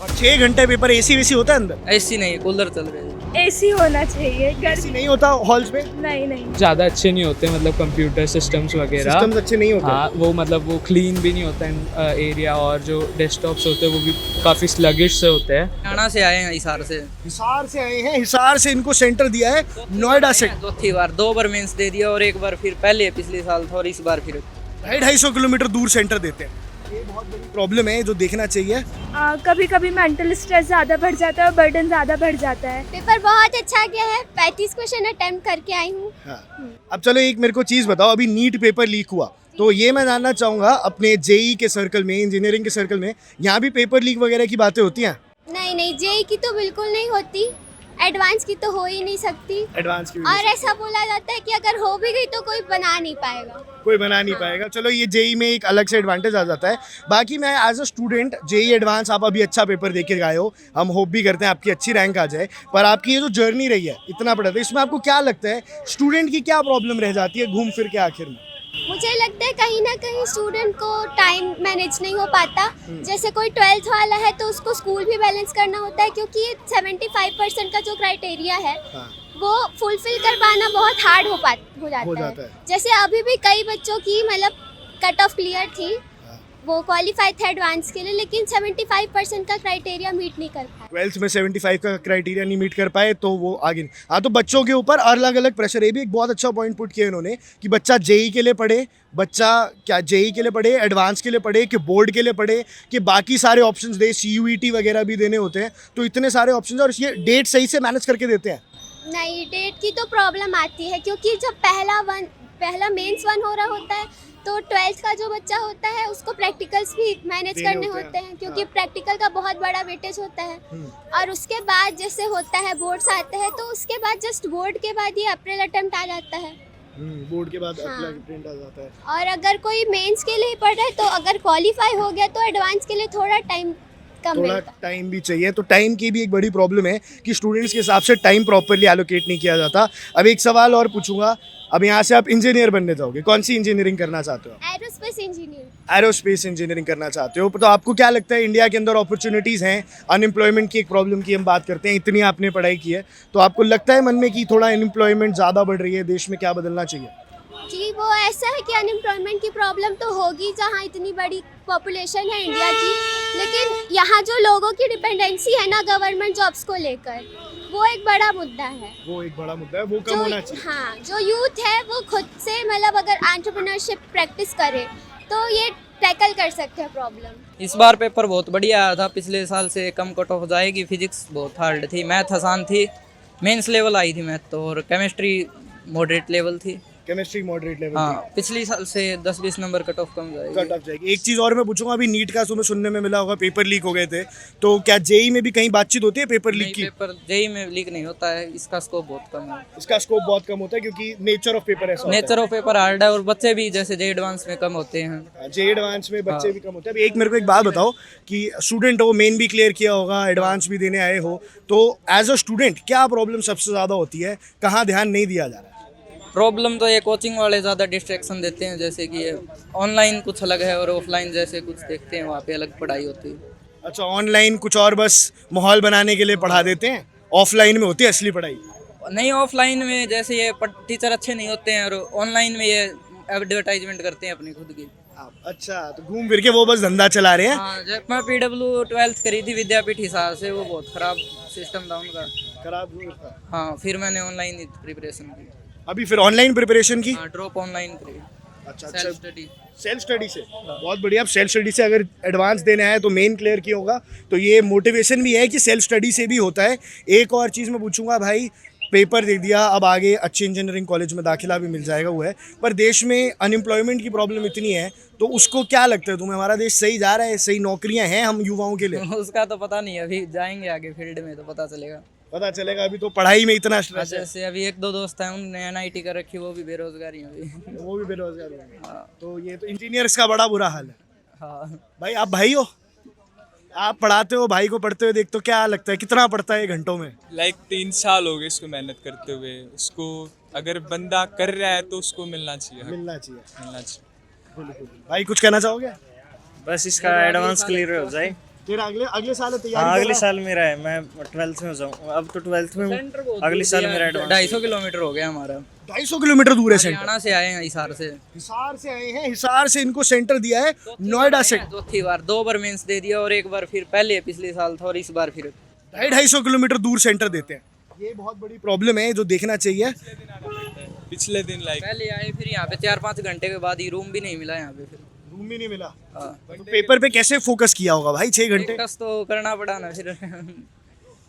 और 6 घंटे paper AC वेसी होता है अंदर? ऐसी नहीं, कूलर चल रहे हैं। एसी होना चाहिए एसी गर्मी नहीं होता हॉल्स में? नहीं ज़्यादा अच्छे नहीं होते मतलब कंप्यूटर सिस्टम्स वगैरह। सिस्टम्स अच्छे नहीं होते? हाँ वो मतलब वो क्लीन भी नहीं होता है एरिया, और जो डेस्कटॉप्स होते हैं वो भी काफ़ी स्लगिश से होते हैं। हरियाणा से आए हैं, हिसार से। हिसार से आए हैं, हिसार से इनको सेंटर दिया है नोएडा से। चौथी बार, 2 बार मेंस दे दिया और 1 बार फिर पहले पिछले साल था और इस बार फिर 250 किलोमीटर दूर सेंटर देते हैं। ये बहुत बड़ी प्रॉब्लम है जो देखना चाहिए। कभी कभी मेंटल स्ट्रेस ज़्यादा बढ़ जाता है और बर्डन ज़्यादा बढ़ जाता है। पेपर बहुत अच्छा गया है, 35 क्वेश्चन अटेम्प्ट करके आई हूँ। हाँ। अब चलो एक मेरे को चीज़ बताओ, अभी नीट पेपर लीक हुआ तो ये मैं जानना चाहूँगा अपने जेई के सर्कल में, इंजीनियरिंग के सर्कल में, यहाँ भी पेपर लीक वगैरह की बातें होती हैं? नहीं, जेई की तो बिल्कुल नहीं होती, एडवांस की तो हो ही नहीं सकती। एडवांस की और ऐसा बोला जाता है कि अगर हो भी गई तो कोई बना नहीं पाएगा। कोई बना नहीं पाएगा। चलो ये जेई में एक अलग से एडवांटेज आ जाता है। बाकी मैं as a student JEE advance, आप अभी अच्छा पेपर दे के आए हो, हम होप भी करते हैं आपकी अच्छी रैंक आ जाए, पर आपकी ये जो जर्नी रही है इतना बड़ा, तो इसमें आपको क्या लगता है स्टूडेंट की क्या प्रॉब्लम रह जाती है घूम फिर के आखिर में? मुझे लगता है कहीं ना कहीं स्टूडेंट को टाइम मैनेज नहीं हो पाता। जैसे कोई 12th वाला है तो उसको स्कूल भी बैलेंस करना होता है, क्योंकि 75% का जो क्राइटेरिया है हाँ। वो फुलफिल कर पाना बहुत हार्ड हो जाता है। जैसे अभी भी कई बच्चों की मतलब कट ऑफ क्लियर थी, वो क्वालिफाई थे एडवांस के लिए, लेकिन 75% का क्राइटेरिया मीट नहीं कर पाए। 12th में 75 का क्राइटेरिया नहीं मीट कर पाए तो वो आगे नहीं। हाँ, तो बच्चों के ऊपर अलग अलग प्रेशर, ये भी एक बहुत अच्छा पॉइंट पुट किया इन्होंने कि बच्चा जेई के लिए पढ़े, बच्चा क्या जेई के लिए पढ़े, एडवांस के लिए पढ़े, कि बोर्ड के लिए पढ़े, कि बाकी सारे ऑप्शंस दे, CUET वगैरह भी देने होते हैं, तो इतने सारे ऑप्शंस, और ये डेट सही से मैनेज करके देते हैं? नहीं, डेट की तो प्रॉब्लम आती है, क्योंकि जब पहला मेंस 1 हो रहा होता है तो 12th का जो बच्चा होता है उसको प्रैक्टिकल्स भी मैनेज देने करने होते होते हैं। हैं, क्योंकि हाँ। प्रैक्टिकल का बहुत बड़ा वेटेज होता है। और उसके बाद जैसे होता है बोर्ड्स आते हैं, तो उसके बाद जस्ट बोर्ड के बाद ये अप्रैल अटेम्प्ट आ जाता है। बोर्ड के बाद हाँ। अगला प्रिंट आ जाता है। और अगर कोई मेंस के लिए पढ़ रहा है तो अगर क्वालिफाई हो गया तो एडवांस के लिए थोड़ा टाइम कम थोड़ा मिलता है। टाइम भी चाहिए, तो टाइम की भी एक बड़ी प्रॉब्लम है कि स्टूडेंट्स के हिसाब से टाइम प्रॉपरली एलोकेट नहीं किया जाता। अब एक सवाल और पूछूंगा, अब यहाँ से आप इंजीनियर बनने जाओगे, कौन सी इंजीनियरिंग करना चाहते हो? Aerospace engineer. एरोस्पेस इंजीनियरिंग करना चाहते हो, तो आपको क्या लगता है इंडिया के अंदर अपॉर्चुनिटीज़ हैं? अनएम्प्लॉयमेंट की एक प्रॉब्लम की हम बात करते हैं, इतनी आपने पढ़ाई की है, तो आपको लगता है मन में कि थोड़ा अनएम्प्लॉयमेंट ज़्यादा बढ़ रही है, देश में क्या बदलना चाहिए? जी, वो ऐसा है कि अनएम्प्लॉयमेंट की प्रॉब्लम तो होगी जहाँ इतनी बड़ी पॉपुलेशन है इंडिया की, लेकिन यहाँ जो लोगों की डिपेंडेंसी है ना गवर्नमेंट जॉब्स को लेकर, वो एक बड़ा मुद्दा है। वो एक बड़ा मुद्दा है, वो कम होना चाहिए। हाँ, जो यूथ है वो खुद से मतलब अगर एंटरप्रेन्योरशिप प्रैक्टिस करे तो ये टैकल कर सकते हैं प्रॉब्लम। इस बार पेपर बहुत बढ़िया आया था, पिछले साल से कम कट ऑफ जाएगी। फिजिक्स बहुत हार्ड थी, मैथ आसान थी, मेंस लेवल आई थी मैथ तो, और केमिस्ट्री मॉडरेट लेवल थी। केमिस्ट्री मॉडरेट लेवल हाँ, पिछले साल से 10-20 नंबर कट ऑफ कम जाएगी। कट ऑफ जाएगी। एक चीज़ और मैं पूछूंगा, अभी नीट का तुम्हें सुनने में मिला होगा पेपर लीक हो गए थे, तो क्या जेई में भी कहीं बातचीत होती है पेपर लीक की? पेपर जेई में लीक नहीं होता है, इसका स्कोप बहुत कम है। इसका स्कोप बहुत कम होता है क्योंकि नेचर ऑफ पेपर ऐसा नेचर ऑफ पेपर हार्ड है, और बच्चे भी जैसे जेई एडवांस में कम होते हैं। जे एडवांस में बच्चे भी कम होते हैं। अभी एक मेरे को एक बात बताओ कि स्टूडेंट हो, मेन भी क्लियर किया होगा, एडवांस भी देने आए हो, तो एज अ स्टूडेंट क्या प्रॉब्लम सबसे ज़्यादा होती है, कहाँ ध्यान नहीं दिया जा रहा है? प्रॉब्लम तो ये कोचिंग वाले ज़्यादा डिस्ट्रैक्शन देते हैं, जैसे कि ऑनलाइन कुछ अलग है और ऑफलाइन जैसे कुछ देखते हैं वहाँ पे अलग पढ़ाई होती है। अच्छा, ऑनलाइन कुछ और बस माहौल बनाने के लिए पढ़ा देते हैं, ऑफलाइन में होती है असली पढ़ाई? नहीं, ऑफलाइन में जैसे ये टीचर अच्छे नहीं होते हैं, और ऑनलाइन में ये एडवर्टाइजमेंट करते हैं अपनी खुद की। अच्छा, तो घूम फिर के वो बस धंधा चला रहे हैं। हाँ, जब मैं PW 12th करी थी विद्यापीठ हिसार से, वो बहुत ख़राब सिस्टम था उनका। खराब। हाँ, फिर मैंने ऑनलाइन प्रिपरेशन की। अभी फिर ऑनलाइन प्रिपरेशन की? हाँ, ड्रॉप ऑनलाइन करी, अच्छा, सेल्फ स्टडी। सेल्फ स्टडी से बहुत बढ़िया। अब सेल्फ स्टडी से अगर एडवांस देना है तो मेन क्लियर किया होगा, तो ये मोटिवेशन भी है कि सेल्फ स्टडी से भी होता है। एक और चीज़ मैं पूछूंगा भाई, पेपर दे दिया, अब आगे अच्छी इंजीनियरिंग कॉलेज में दाखिला भी मिल जाएगा, वो है, पर देश में अनएम्प्लॉयमेंट की प्रॉब्लम इतनी है, तो उसको क्या लगता है तुम्हें, हमारा देश सही जा रहा है, सही नौकरियां हैं हम युवाओं के लिए? उसका तो पता नहीं, अभी जाएंगे आगे फील्ड में तो पता चलेगा। पता चलेगा, अभी तो पढ़ाई में इतना स्ट्रेस है। जैसे अभी 1-2 दोस्त हैं, उन्होंने NIT कर रखी, वो भी बेरोजगारी हैं अभी। वो भी बेरोजगार हो, तो ये तो इंजीनियर्स का बड़ा बुरा हाल है। हाँ, भाई आप भाई हो, आप पढ़ाते हो, भाई को पढ़ते हुए देख, तो क्या लगता है कितना पढ़ता है घंटों में? 3 साल हो गए इसको मेहनत करते हुए। उसको अगर बंदा कर रहा है तो उसको मिलना चाहिए। मिलना चाहिए। मिलना चाहिए। भाई कुछ कहना चाहोगे? बस इसका एडवांस क्लियर हो जाए तेरा अगले अगले साल हाँ तैयारी अगले साल मेरा है, मैं 12th में जाऊँ, अब तो 12th में हूँ, अगले साल मेरा एडवांस। 250 किलोमीटर हो गया हमारा। 250 किलोमीटर दूर है सेंटर। हरियाणा से आए हैं, हिसार से। हिसार से आए हैं, हिसार से इनको सेंटर दिया है नोएडा से। चौथी बार, 2 बार मेंस दे दिया और एक बार फिर पहले पिछले साल था और इस बार फिर 250 किलोमीटर दूर सेंटर देते हैं। ये बहुत बड़ी प्रॉब्लम है जो देखना चाहिए। पिछले दिन लाइक पहले आए, फिर यहाँ पे 4-5 घंटे के बाद ही रूम भी नहीं मिला यहाँ पे। फिर रूम भी नहीं मिला। हाँ, तो पेपर पे कैसे फोकस किया होगा भाई 6 घंटे? फोकस तो करना पड़ा ना फिर।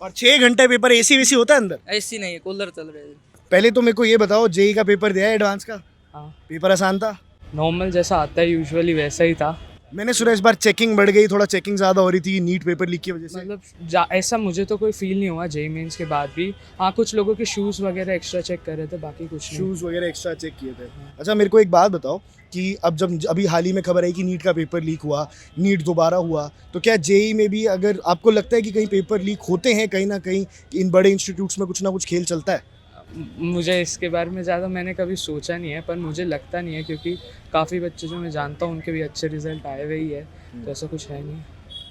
और 6 घंटे पेपर एसी वेसी होता है अंदर? ऐसी नहीं है, कूलर चल रहे थे। पहले तो मेरे को ये बताओ, जेई का पेपर दिया है एडवांस का? हाँ पेपर आसान था? नॉर्मल जैसा आता है यूजुअली वैसा ही था। मैंने सुना इस बार चेकिंग बढ़ गई, थोड़ा चेकिंग ज़्यादा हो रही थी नीट पेपर लीक की वजह से। मतलब ऐसा मुझे तो कोई फील नहीं हुआ जेई मेंस के बाद भी। हाँ कुछ लोगों के शूज़ वगैरह एक्स्ट्रा चेक कर रहे थे, बाकी कुछ नहीं। शूज़ वगैरह एक्स्ट्रा चेक किए थे। अच्छा मेरे को एक बात बताओ कि अब जब अभी हाल ही में खबर आई कि नीट का पेपर लीक हुआ, नीट दोबारा हुआ, तो क्या जेई में भी अगर आपको लगता है कि कहीं पेपर लीक होते हैं कहीं ना कहीं, इन बड़े इंस्टीट्यूट्स में कुछ ना कुछ खेल चलता है? मुझे इसके बारे में ज़्यादा मैंने कभी सोचा नहीं है, पर मुझे लगता नहीं है क्योंकि काफ़ी बच्चे जो मैं जानता हूँ उनके भी अच्छे रिजल्ट आए हुए ही है, तो ऐसा कुछ है नहीं।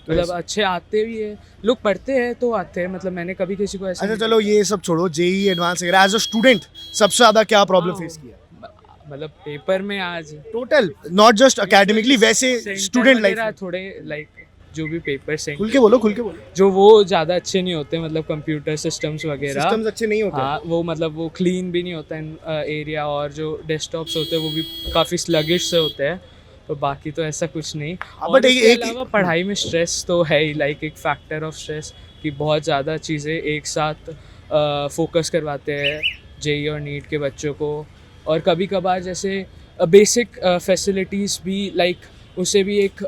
मतलब अच्छे आते भी है, लोग पढ़ते हैं तो आते हैं, मतलब मैंने कभी किसी को ऐसा अच्छा चलो ये सब छोड़ो, जेई एडवांस वगैरह, एज अ स्टूडेंट सबसे ज़्यादा क्या प्रॉब्लम फेस किया? मतलब पेपर में आज टोटल नॉट जस्ट एकेडमिकली, वैसे स्टूडेंट लाइफ थोड़े लाइक जो भी पेपर से खुल के बोलो जो वो ज़्यादा अच्छे नहीं होते, मतलब कंप्यूटर सिस्टम्स वगैरह सिस्टम्स अच्छे नहीं होते। हाँ वो मतलब वो क्लीन भी नहीं होता है एरिया, और जो डेस्कटॉप्स होते हैं वो भी काफ़ी स्लगिश से होते हैं, तो बाकी तो ऐसा कुछ नहीं। बट इसके अलावा पढ़ाई में स्ट्रेस तो है ही, लाइक एक फैक्टर ऑफ स्ट्रेस कि बहुत ज़्यादा चीज़ें एक साथ फोकस करवाते हैं जेई और नीट के बच्चों को, और कभी कभार जैसे बेसिक फैसिलिटीज़ भी लाइक उसे भी एक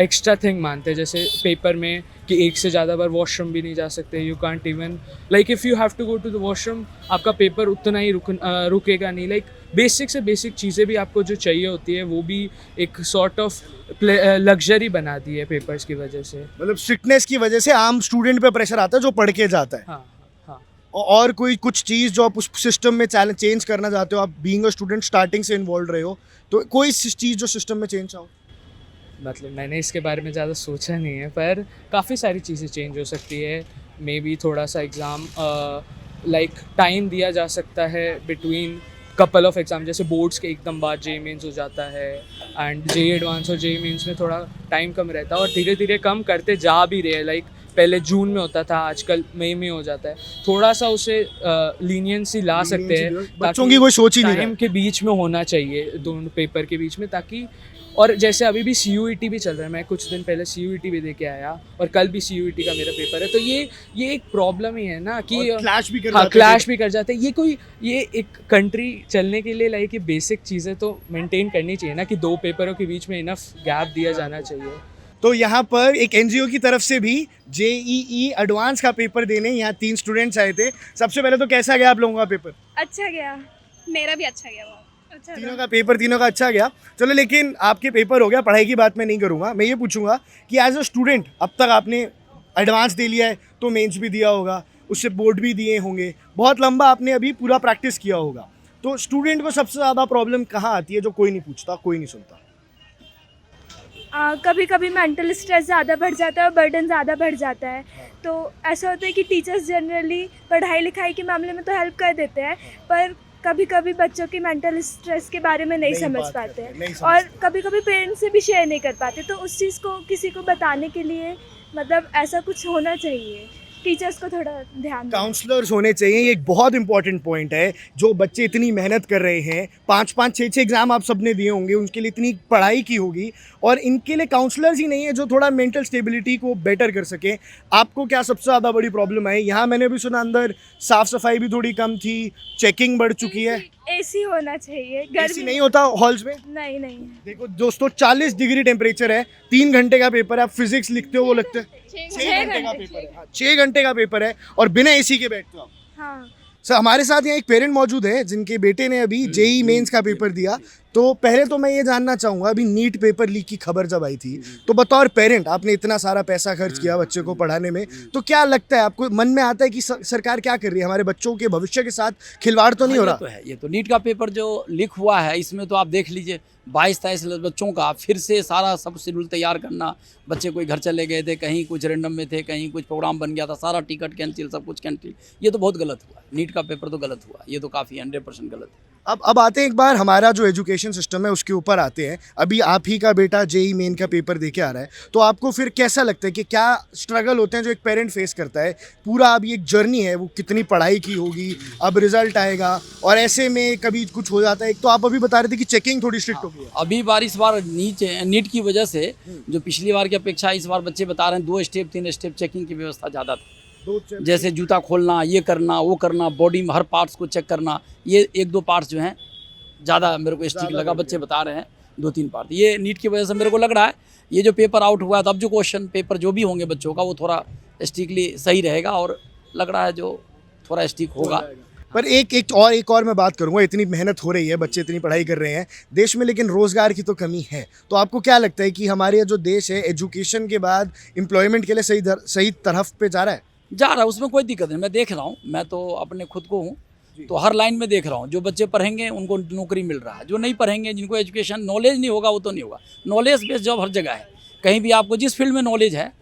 एक्स्ट्रा थिंग मानते हैं, जैसे पेपर में कि एक से ज़्यादा बार वॉशरूम भी नहीं जा सकते, you can't even like if you have to go to the washroom आपका पेपर उतना ही रुकेगा नहीं। लाइक बेसिक से बेसिक चीज़ें भी आपको जो चाहिए होती है वो भी एक सॉर्ट ऑफ लग्जरी बना दी है पेपर्स की वजह से। मतलब स्ट्रिक्टनेस की वजह से आम स्टूडेंट पे प्रेशर आता है जो पढ़ के जाता है। हाँ हाँ। और कोई कुछ चीज़ जो आप उस सिस्टम में चेंज करना चाहते हो, आप बीइंग अ स्टूडेंट स्टार्टिंग से इन्वॉल्व रहे हो, तो कोई चीज़ जो सिस्टम में चेंज हो? मतलब मैंने इसके बारे में ज़्यादा सोचा नहीं है, पर काफ़ी सारी चीज़ें चेंज हो सकती है। मे बी थोड़ा सा एग्ज़ाम लाइक टाइम दिया जा सकता है बिटवीन कपल ऑफ एग्ज़ाम, जैसे बोर्ड्स के एकदम बाद जेई मेंस हो जाता है एंड जेई एडवांस और जेई मेंस में थोड़ा टाइम कम रहता है, और धीरे धीरे कम करते जा भी रहे हैं। लाइक पहले जून में होता था, आजकल मई में हो जाता है। थोड़ा सा उसे लीनियंसी ला सकते हैं, बच्चों की कोई सोच ही नहीं टाइम के बीच में होना चाहिए दोनों पेपर के बीच में, ताकि और जैसे अभी भी CUET भी चल रहा है, मैं कुछ दिन पहले CUET भी दे के आया और कल भी CUET का मेरा पेपर है, तो ये एक प्रॉब्लम ही है ना कि क्लैश भी कर हाँ जाते हैं। क्लैश भी कर जाते हैं। ये एक कंट्री चलने के लिए लाइक ये बेसिक चीज़ें तो मेंटेन करनी चाहिए ना, कि 2 पेपरों के बीच में इनफ गैप दिया जाना चाहिए। तो यहाँ पर एक NGO की तरफ से भी JEE एडवांस का पेपर देने यहाँ 3 स्टूडेंट्स आए थे। सबसे पहले तो कैसा गया आप लोगों का पेपर? अच्छा गया, मेरा भी अच्छा गया, बहुत अच्छा तीनों का पेपर तीनों का अच्छा गया। चलो लेकिन आपके पेपर हो गया, पढ़ाई की बात मैं नहीं करूँगा। मैं ये पूछूंगा कि एज अ स्टूडेंट अब तक आपने एडवांस दे लिया है, तो मेंस भी दिया होगा, उससे बोर्ड भी दिए होंगे, बहुत लंबा आपने अभी पूरा प्रैक्टिस किया होगा, तो स्टूडेंट को सबसे ज़्यादा प्रॉब्लम कहाँ आती है जो कोई नहीं पूछता, कोई नहीं सुनता? कभी कभी मेंटल स्ट्रेस ज़्यादा बढ़ जाता है और बर्डन ज़्यादा बढ़ जाता है, तो ऐसा होता है कि टीचर्स जनरली पढ़ाई लिखाई के मामले में तो हेल्प कर देते हैं, पर कभी कभी बच्चों की मेंटल स्ट्रेस के बारे में नहीं समझ पाते हैं, और कभी कभी पेरेंट्स से भी शेयर नहीं कर पाते, तो उस चीज़ को किसी को बताने के लिए मतलब ऐसा कुछ होना चाहिए, टीचर्स को थोड़ा ध्यान, काउंसलर्स होने चाहिए। ये एक बहुत इंपॉर्टेंट पॉइंट है। जो बच्चे इतनी मेहनत कर रहे हैं, 5-5, 6-6 एग्जाम आप सबने दिए होंगे, उनके लिए इतनी पढ़ाई की होगी, और इनके लिए काउंसलर्स ही नहीं है जो थोड़ा मेंटल स्टेबिलिटी को बेटर कर सके। आपको क्या सबसे ज़्यादा बड़ी प्रॉब्लम है? यहाँ मैंने भी सुना अंदर साफ़ सफाई भी थोड़ी कम थी, चेकिंग बढ़ चुकी है। AC होना चाहिए, ऐसी नहीं होता हॉल्स में? नहीं नहीं। देखो दोस्तों, 40 डिग्री टेम्परेचर है, 3 घंटे का पेपर है, आप फिजिक्स लिखते हो वो लगता है 6 घंटे का पेपर है। 6 घंटे का पेपर है और बिना AC के बैठते हो आप। हाँ सर हमारे साथ यहाँ एक पेरेंट मौजूद है जिनके बेटे ने अभी JEE मेंस का पेपर दिया, तो पहले तो मैं ये जानना चाहूँगा, अभी नीट पेपर लीक की खबर जब आई थी तो बतौर पेरेंट आपने इतना सारा पैसा खर्च किया बच्चे को पढ़ाने में, तो क्या लगता है आपको, मन में आता है कि सरकार क्या कर रही है, हमारे बच्चों के भविष्य के साथ खिलवाड़ तो नहीं हो ये रहा? तो है, ये तो नीट का पेपर जो लीक हुआ है इसमें तो आप देख लीजिए 22-23 बच्चों का फिर से सारा सब शेड्यूल तैयार करना, बच्चे कोई घर चले गए थे, कहीं कुछ रैंडम में थे, कहीं कुछ प्रोग्राम बन गया था, सारा टिकट कैंसिल, सब कुछ कैंसिल, ये तो बहुत गलत हुआ। नीट का पेपर तो गलत हुआ, ये तो काफ़ी 100% गलत है। अब आते हैं एक बार हमारा जो एजुकेशन सिस्टम है उसके ऊपर आते हैं। अभी आप ही का बेटा जेई मेन का पेपर दे के आ रहा है, तो आपको फिर कैसा लगता है कि क्या स्ट्रगल होते हैं जो एक पेरेंट फेस करता है? पूरा अभी एक जर्नी है, वो कितनी पढ़ाई की होगी, अब रिजल्ट आएगा और ऐसे में कभी कुछ हो जाता है। एक तो आप अभी बता रहे थे कि चेकिंग थोड़ी स्ट्रिक्ट हो गई है। अभी बार इस बार नीट की वजह से जो पिछली बार की अपेक्षा इस बार बच्चे बता रहे हैं 2 स्टेप 3 स्टेप चेकिंग की व्यवस्था ज़्यादा था। जैसे जूता खोलना, ये करना, वो करना, बॉडी में हर पार्ट्स को चेक करना, ये 1-2 पार्ट्स जो हैं ज़्यादा मेरे को स्ट्रिक्ट लगा, बच्चे बता रहे हैं 2-3 पार्ट। ये नीट की वजह से मेरे को लग रहा है ये जो पेपर आउट हुआ है तो अब जो क्वेश्चन पेपर जो भी होंगे बच्चों का वो थोड़ा स्ट्रिक्टली सही रहेगा और लग रहा है जो थोड़ा स्ट्रिक्ट होगा। पर एक और मैं बात करूंगा, इतनी मेहनत हो रही है, बच्चे इतनी पढ़ाई कर रहे हैं देश में, लेकिन रोज़गार की तो कमी है। तो आपको क्या लगता है कि हमारे जो देश है एजुकेशन के बाद एम्प्लॉयमेंट के लिए सही तरफ पे जा रहा है? जा रहा है, उसमें कोई दिक्कत नहीं। मैं देख रहा हूँ, मैं तो अपने खुद को हूँ तो हर लाइन में देख रहा हूँ, जो बच्चे पढ़ेंगे उनको नौकरी मिल रहा है, जो नहीं पढ़ेंगे जिनको एजुकेशन नॉलेज नहीं होगा वो तो नहीं होगा। नॉलेज बेस्ड जॉब हर जगह है, कहीं भी आपको जिस फील्ड में नॉलेज है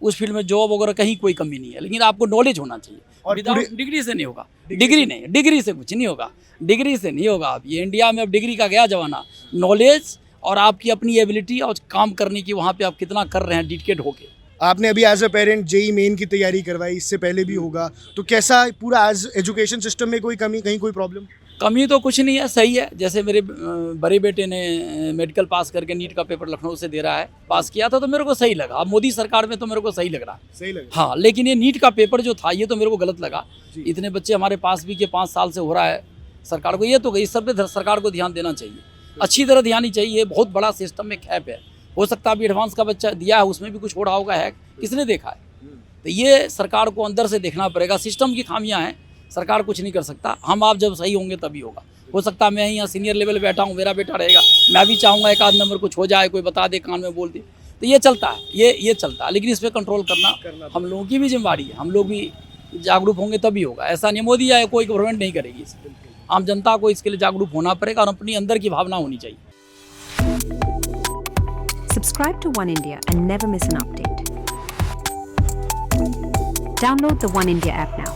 उस फील्ड में जॉब वगैरह कहीं कोई कमी नहीं है, लेकिन आपको नॉलेज होना चाहिए। और विदाउट डिग्री से नहीं होगा, डिग्री से कुछ नहीं होगा, डिग्री से नहीं होगा। आप ये इंडिया में अब डिग्री का गया जमाना, नॉलेज और आपकी अपनी एबिलिटी और काम करने की वहाँ पे आप कितना कर रहे हैं डेडिकेट होके। आपने अभी as a parent JEE main की तैयारी करवाई, इससे पहले भी होगा, तो कैसा पूरा एज एजुकेशन सिस्टम में कोई कमी, कहीं कोई प्रॉब्लम? कमी तो कुछ नहीं है, सही है। जैसे मेरे बड़े बेटे ने मेडिकल पास करके नीट का पेपर लखनऊ से दे रहा है, पास किया था तो मेरे को सही लगा। अब मोदी सरकार में तो मेरे को सही लग रहा है, सही लगा। हाँ, लेकिन ये नीट का पेपर जो था ये तो मेरे को गलत लगा। इतने बच्चे हमारे पास भी के 5 साल से हो रहा है, सरकार को ये तो इस सब पे सरकार को ध्यान देना चाहिए, अच्छी तरह ध्यान चाहिए। बहुत बड़ा सिस्टम में खैप है, हो सकता है अभी एडवांस का बच्चा दिया है उसमें भी कुछ हो रहा होगा, है किसने देखा है? तो ये सरकार को अंदर से देखना पड़ेगा, सिस्टम की खामियां हैं, सरकार कुछ नहीं कर सकता। हम आप जब सही होंगे तभी होगा। हो सकता है मैं यहाँ सीनियर लेवल बैठा हूँ, मेरा बेटा रहेगा, मैं भी चाहूँगा एक आध नंबर कुछ हो जाए, कोई बता दे, कान में बोल दे, तो ये चलता है, ये चलता है। लेकिन इस पर कंट्रोल करना हम लोगों की भी जिम्मेदारी है, हम लोग भी जागरूक होंगे तभी होगा। ऐसा नहीं मोदी या कोई गवर्नमेंट नहीं करेगी, आम जनता को इसके लिए जागरूक होना पड़ेगा और अपनी अंदर की भावना होनी चाहिए। Subscribe to One India and never miss an update. Download the One India app now.